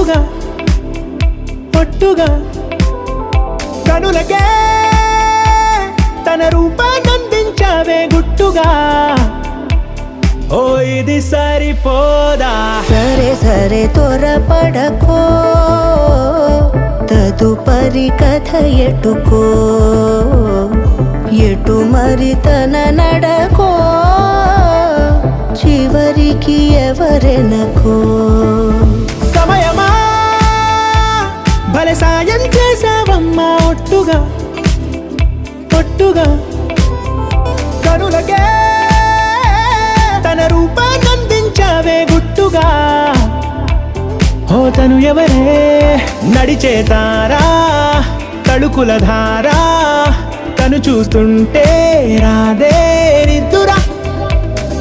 ఒట్టుగా ఒట్టుగా కనులకే తన రూపాన్నందించావే గుట్టుగా. ఓ ఇది సరిపోదా? సరే సరే త్వరపడకో, తదుపరి కథ ఎటుకో, ఎటు మరి తన నడకో, చివరికి ఎవరెనకో. సమయమా భలే సాయం చేసావమ్మా ఒట్టుగా ఒట్టుగా కనులకే తన రూపాన్నందించావే గుట్టుగా. ఓ తను ఎవరే నడిచే తారా తళుకుల ధారా, తను చూస్తుంటే రాదే